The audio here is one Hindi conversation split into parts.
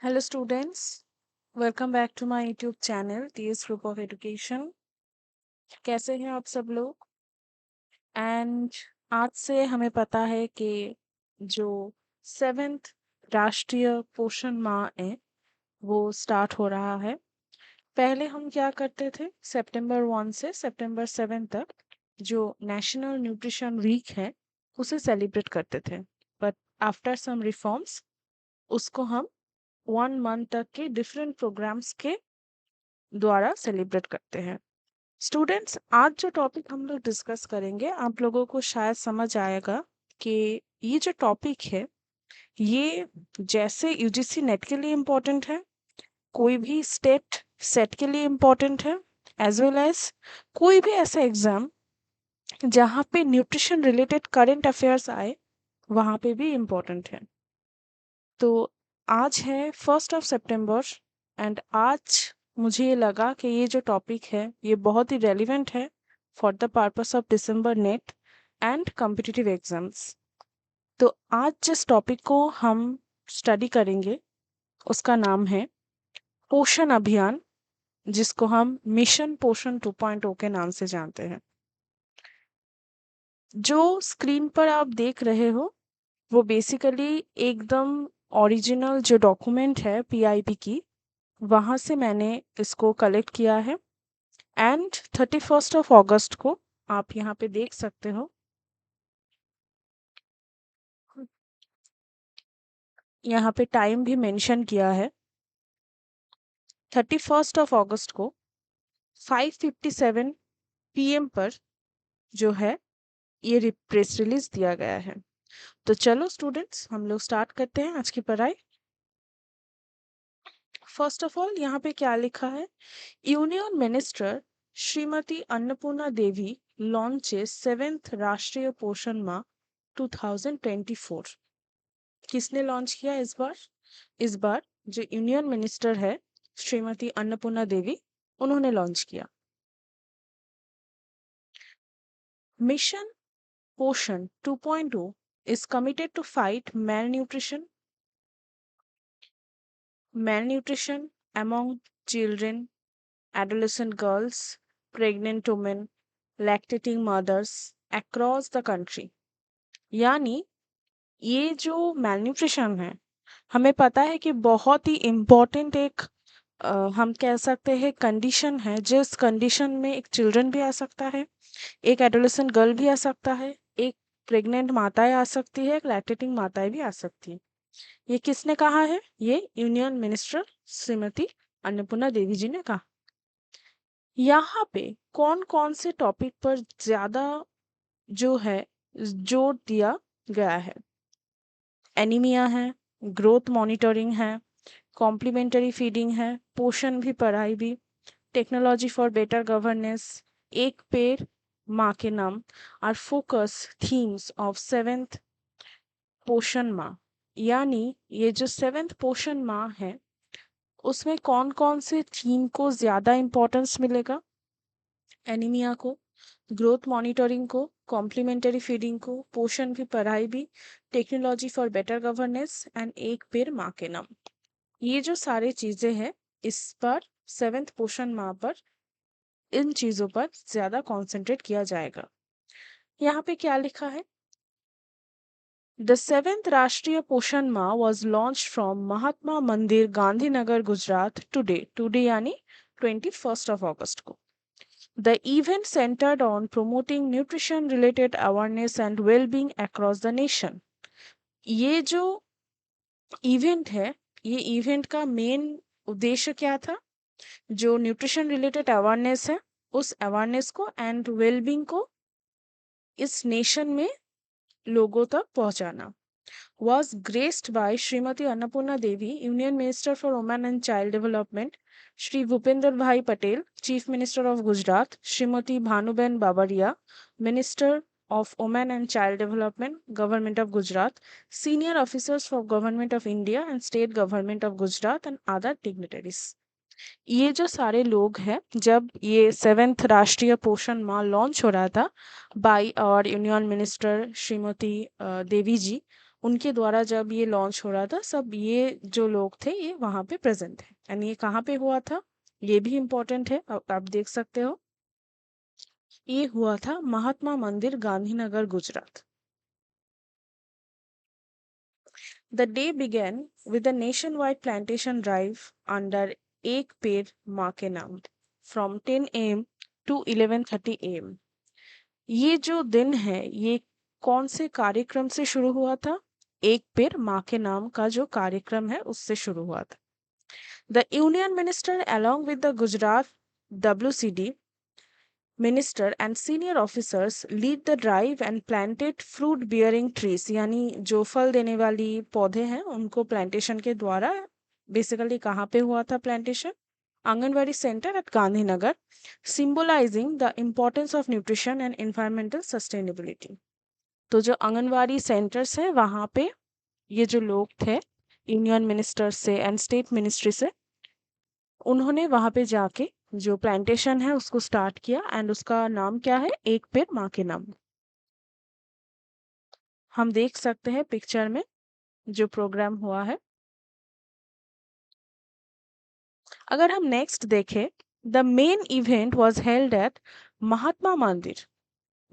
Hello students, welcome back to my YouTube channel TS Group of Education। कैसे हैं आप सब लोग? एंड आज से हमें पता है कि जो 7th राष्ट्रीय पोषण माह है वो स्टार्ट हो रहा है। पहले हम क्या करते थे, सितंबर 1 से सितंबर 7 तक जो नेशनल न्यूट्रिशन वीक है उसे सेलिब्रेट करते थे। बट आफ्टर सम रिफॉर्म्स उसको हम 1 मंथ तक के डिफरेंट प्रोग्राम्स के द्वारा सेलिब्रेट करते हैं। स्टूडेंट्स, आज जो टॉपिक हम लोग डिस्कस करेंगे आप लोगों को शायद समझ आएगा कि ये जो टॉपिक है ये जैसे यूजीसी नेट के लिए इम्पोर्टेंट है, कोई भी स्टेट सेट के लिए इम्पोर्टेंट है, एज वेल एज कोई भी ऐसा एग्जाम जहाँ पे न्यूट्रिशन रिलेटेड करंट अफेयर्स आए वहाँ पे भी इम्पोर्टेंट है। तो आज है 1 एंड आज मुझे ये लगा कि ये जो टॉपिक है ये बहुत ही रेलिवेंट है for the purpose of December net and competitive exams. तो आज जिस टॉपिक को हम स्टडी करेंगे उसका नाम है पोषण अभियान, जिसको हम मिशन पोषण 2.0 के नाम से जानते हैं। जो स्क्रीन पर आप देख रहे हो वो बेसिकली एकदम ओरिजिनल जो डॉक्यूमेंट है पीआईबी की, वहाँ से मैंने इसको कलेक्ट किया है। एंड 31 अगस्त को आप यहाँ पे देख सकते हो, यहाँ पे टाइम भी मेंशन किया है। 31 अगस्त को 5:57 PM पर जो है ये प्रेस रिलीज दिया गया है। तो चलो स्टूडेंट्स हम लोग स्टार्ट करते हैं आज की पढ़ाई। फर्स्ट ऑफ ऑल यहाँ पे क्या लिखा है, यूनियन मिनिस्टर श्रीमती अन्नपूर्णा देवी लॉन्चेस 7th राष्ट्रीय पोषण माह 2024। किसने लॉन्च किया इस बार? इस बार जो यूनियन मिनिस्टर है श्रीमती अन्नपूर्णा देवी, उन्होंने लॉन्च किया। मिशन पोषण 2.0 is committed to fight malnutrition among children, adolescent girls, pregnant women, lactating mothers across the country। यानी ये जो malnutrition है, हमें पता है कि बहुत ही इम्पोर्टेंट एक हम कह सकते हैं कंडीशन है, जिस कंडीशन में एक चिल्ड्रन भी आ सकता है, एक एडोलेसेंट गर्ल भी आ सकता है, एक प्रेग्नेंट माताएं आ सकती है, एक लैक्टेटिंग माताएं भी आ सकती है। ये किसने कहा है? ये यूनियन मिनिस्टर श्रीमती अन्नपूर्णा देवी जी ने कहा। यहाँ पे कौन कौन से टॉपिक पर ज्यादा जो है जोर दिया गया है? एनीमिया है, ग्रोथ मॉनिटरिंग है, कॉम्प्लीमेंटरी फीडिंग है, पोषण भी पढ़ाई भी, टेक्नोलॉजी फॉर बेटर गवर्नेंस, एक पेड़ माँ के नाम are focus themes of 7th पोषण माह। यानी ये जो 7th पोषण माह है उसमें कौन कौन से थीम को ज्यादा इम्पोर्टेंस मिलेगा? एनीमिया को, ग्रोथ मॉनिटरिंग को, कॉम्प्लीमेंटरी फीडिंग को, पोषण भी पढ़ाई भी, technology for better governance and एक पेड़ माँ के नाम। ये जो सारी चीजें हैं इस पर 7th पोषण माह पर इन चीजों पर ज्यादा कंसंट्रेट किया जाएगा। यहाँ पे क्या लिखा है? द 7th राष्ट्रीय पोषण माह was launched from महात्मा मंदिर गांधीनगर गुजरात टुडे यानी 21 अगस्त को। The event centered on promoting nutrition related awareness and well-being across the nation। ये जो इवेंट है, ये इवेंट का मेन उद्देश्य क्या था? जो न्यूट्रिशन रिलेटेड अवेयरनेस है उस अवेयरनेस को एंड वेलबींग को इस नेशन में लोगों तक पहुंचाना। Was graced by Shrimati Annapurna Devi, union minister for women and child development, Shri Bhupendra Bhai Patel, chief minister of Gujarat, Shrimati Bhanuben Babariya, minister of Women and Child Development, Government of Gujarat, senior officers for Government of India and State Government of Gujarat and other dignitaries। ये जो सारे लोग हैं, जब ये 7th राष्ट्रीय पोषण माह लॉन्च हो रहा था बाय और यूनियन मिनिस्टर श्रीमती देवी जी, उनके द्वारा जब ये लॉन्च हो रहा था, सब ये जो लोग थे ये वहां पे प्रेजेंट थे। एंड ये कहाँ पे हुआ था, ये भी इम्पोर्टेंट है, आप देख सकते हो। ये हुआ था महात्मा मंदिर, Gandhinagar, Gujarat. The day began with a nationwide plantation drive under Ek Peड़ माँ के नाम from 10 a.m. to 11:30 a.m. ये जो दिन है ये कौन से कार्यक्रम से शुरू हुआ था? एक पेड़ माँ के नाम का जो कार्यक्रम है उससे शुरू हुआ था। The Union Minister along with the Gujarat WCD minister and senior officers lead the drive and planted fruit bearing trees, यानी जो फल देने वाली पौधे हैं उनको प्लांटेशन के द्वारा, बेसिकली कहाँ पे हुआ था plantation? Anganwadi centre at Gandhinagar, symbolising the importance of nutrition and environmental sustainability. तो जो आंगनवाड़ी सेंटर्स है वहाँ पे ये जो लोग थे यूनियन मिनिस्टर से एंड स्टेट मिनिस्ट्री से, उन्होंने वहां पे जाके जो प्लांटेशन है उसको स्टार्ट किया एंड उसका नाम क्या है? एक पेड़ माँ के नाम। हम देख सकते हैं पिक्चर में जो प्रोग्राम हुआ है। अगर हम नेक्स्ट देखें, the main event was held at Mahatma Mandir.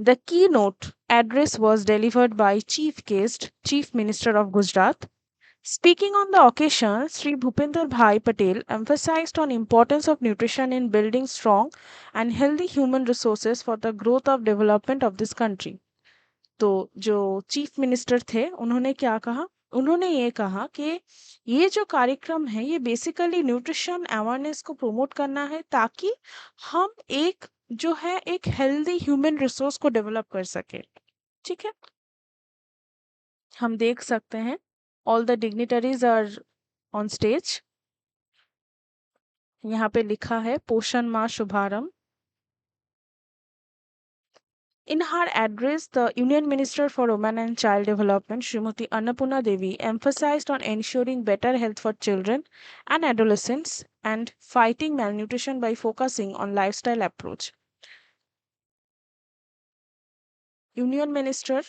The keynote address was delivered by Chief Guest, Chief Minister of Gujarat. Speaking on the occasion, Sri Bhupender Bhai Patel emphasized on importance of nutrition in building strong and healthy human resources for the growth of development of this country. तो जो चीफ मिनिस्टर थे उन्होंने क्या कहा? उन्होंने ये कहा कि ये जो कार्यक्रम है ये बेसिकली न्यूट्रिशन अवेयरनेस को प्रमोट करना है ताकि हम एक जो है एक हेल्दी ह्यूमन रिसोर्स को डेवलप कर सके। ठीक है, हम देख सकते हैं all the dignitaries are on stage. यहाँ पे लिखा है पोषण माह शुभारंभ। In her address, the Union Minister for Women and Child Development, Srimati Annapurna Devi, emphasized on ensuring better health for children and adolescents and fighting malnutrition by focusing on lifestyle approach. Union minister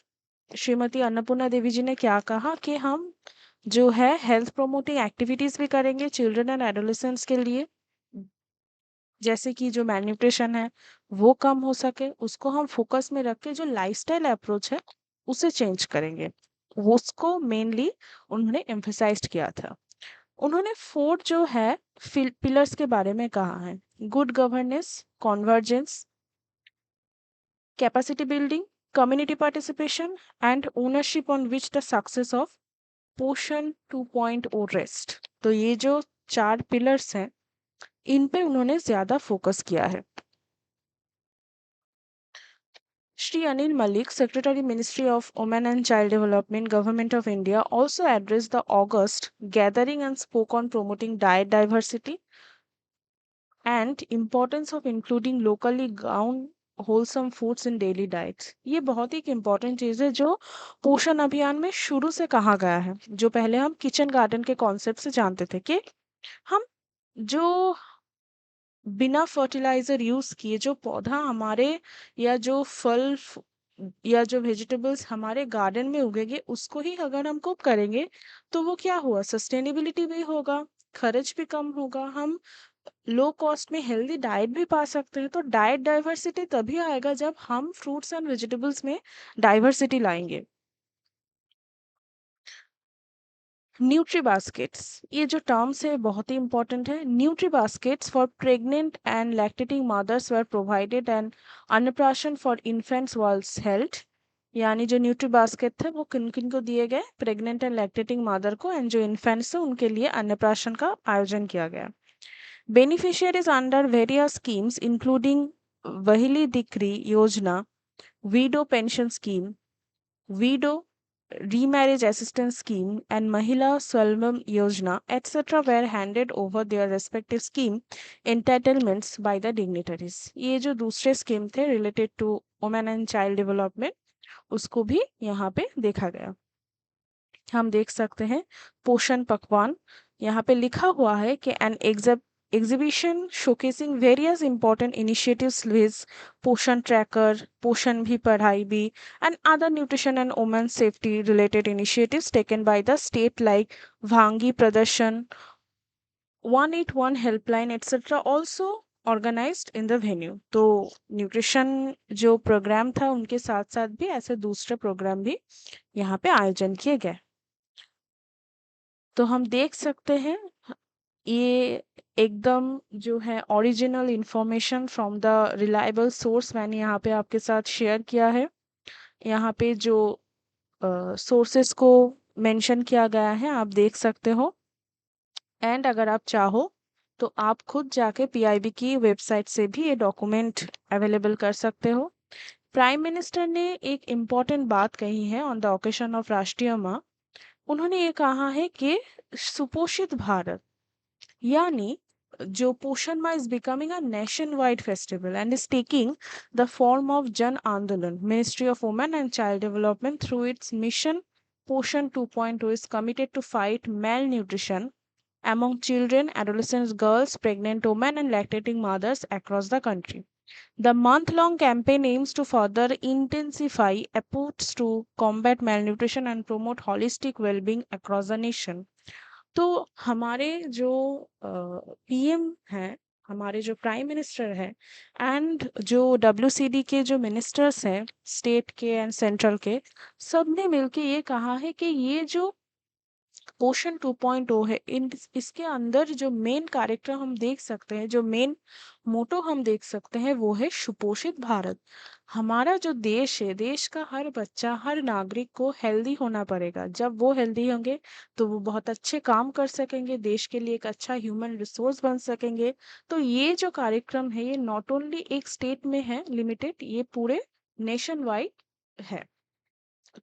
Shrimati Annapurna Devi ji ने क्या कहा कि हम जो है हेल्थ प्रोमोटिंग एक्टिविटीज भी करेंगे चिल्ड्रन एंड एडोलेसेंट्स के लिए, जैसे कि जो मैल्न्यूट्रिशन है वो कम हो सके, उसको हम फोकस में रख के जो लाइफस्टाइल अप्रोच है उसे चेंज करेंगे, उसको मेनली उन्होंने एम्फेसाइज किया था। उन्होंने 4 जो है पिलर्स के बारे में कहा है: good governance, convergence, capacity building, community participation and ownership on which the success of पोषण 2.0 रेस्ट। तो ये जो 4 पिलर्स हैं इन पे उन्होंने ज्यादा फोकस किया है। Shri Anil Malik, Secretary Ministry of Women and Child Development, Government of India, also addressed the August gathering and spoke on promoting diet diversity and importance of including locally grown wholesome foods in daily diets। ये बहुत ही इम्पोर्टेंट चीज़ है जो पोषण अभियान में शुरू से कहा गया है, जो पहले हम किचन गार्डन के कॉन्सेप्ट से जानते थे कि हम जो बिना फर्टिलाइजर यूज किए जो पौधा हमारे या जो या जो वेजिटेबल्स हमारे गार्डन में उगेंगे उसको ही अगर हम कुक करेंगे तो वो क्या हुआ, सस्टेनेबिलिटी भी होगा, खर्च भी कम होगा, हम लो कॉस्ट में हेल्दी डाइट भी पा सकते हैं। तो डाइट डाइवर्सिटी तभी आएगा जब हम फ्रूट्स एंड वेजिटेबल्स में डाइवर्सिटी लाएंगे। न्यूट्री बास्केट्स, ये जो टर्म्स है बहुत ही इंपॉर्टेंट है। Nutri baskets for pregnant and lactating mothers were provided and Annaprashan for infants was held. यानी जो न्यूट्री बास्केट थे वो किन किन को दिए गए? प्रेग्नेंट एंड लैक्टेटिंग मदर को, एंड जो इन्फेंट्स है उनके लिए अन्नप्राशन का आयोजन किया गया। Beneficiaries under various schemes including Vahali Dikri Yojana, widow pension scheme, widow remarriage assistance scheme and Mahila Swalvam Yojana, etc. were handed over their respective scheme entitlements by the dignitaries। ये जो दूसरे स्कीम थे related to women and child development उसको भी यहाँ पे देखा गया। हम देख सकते हैं पोषण पकवान, यहाँ पे लिखा हुआ है कि an exhibition showcasing various important initiatives with Poshan Tracker, Poshan Bhi Padhai Bhi, and other nutrition and women's safety related initiatives taken by the state like Bhangi Pradarshan, 181 helpline etc. also organized in the venue. तो न्यूट्रिशन जो प्रोग्राम था उनके साथ साथ भी ऐसे दूसरे प्रोग्राम भी यहाँ पे आयोजन किए गए। तो हम देख सकते हैं ये एकदम जो है original information from the reliable source मैंने यहाँ पे आपके साथ शेयर किया है। यहाँ पे जो सोर्सेस को मेंशन किया गया है आप देख सकते हो। एंड अगर आप चाहो तो आप खुद जाके पीआईबी की वेबसाइट से भी ये डॉक्यूमेंट अवेलेबल कर सकते हो। प्राइम मिनिस्टर ने एक इम्पॉर्टेंट बात कही है ऑन द ओकेशन ऑफ राष्ट्रीय माह। उन्होंने ये कहा है कि सुपोषित भारत यानी जो पोषण माह is becoming a nation wide festival and is taking the form of जन आंदोलन। Ministry of women and child development through it's mission पोषण 2.0 is committed to fight malnutrition among children, adolescents, girls, pregnant women, and lactating mothers across the country. The month long campaign aims to further intensify efforts to combat malnutrition and promote holistic well being across the nation. तो हमारे जो पीएम हैं, हमारे जो प्राइम मिनिस्टर है एंड जो डब्ल्यूसीडी के जो मिनिस्टर्स हैं स्टेट के एंड सेंट्रल के, सब ने मिलके ये कहा है कि ये जो पोषण 2.0 है इन इसके अंदर जो मेन कार्यक्रम हम देख सकते हैं, जो मेन मोटो हम देख सकते हैं वो है सुपोषित भारत। हमारा जो देश है, देश का हर बच्चा हर नागरिक को हेल्दी होना पड़ेगा। जब वो हेल्दी होंगे तो वो बहुत अच्छे काम कर सकेंगे, देश के लिए एक अच्छा ह्यूमन रिसोर्स बन सकेंगे। तो ये जो कार्यक्रम है ये नॉट ओनली एक स्टेट में है लिमिटेड, ये पूरे नेशन वाइड है।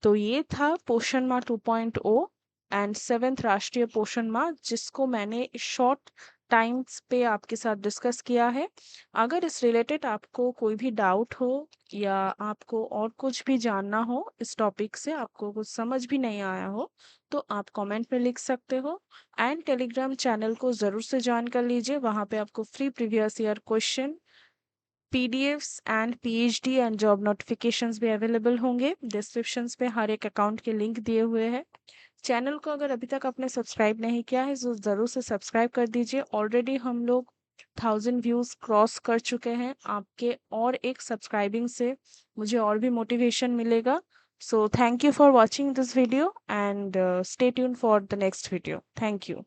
तो ये था पोषण माह 2.0 एंड 7th राष्ट्रीय पोषण माह, जिसको मैंने शॉर्ट टाइम्स पे आपके साथ डिस्कस किया है। अगर इस रिलेटेड आपको कोई भी डाउट हो या आपको और कुछ भी जानना हो इस टॉपिक से, आपको कुछ समझ भी नहीं आया हो, तो आप कमेंट में लिख सकते हो। एंड टेलीग्राम चैनल को ज़रूर से ज्वाइन कर लीजिए, वहाँ पे आपको free previous year question, PDFs and PhD and job notifications भी अवेलेबल होंगे। डिस्क्रिप्शंस पे हर एक अकाउंट के लिंक दिए हुए हैं। चैनल को अगर अभी तक आपने सब्सक्राइब नहीं किया है तो ज़रूर से सब्सक्राइब कर दीजिए। ऑलरेडी हम लोग 1000 व्यूज़ क्रॉस कर चुके हैं। आपके और एक सब्सक्राइबिंग से मुझे और भी मोटिवेशन मिलेगा। So thank you for watching this video and stay tune for the next video. Thank you.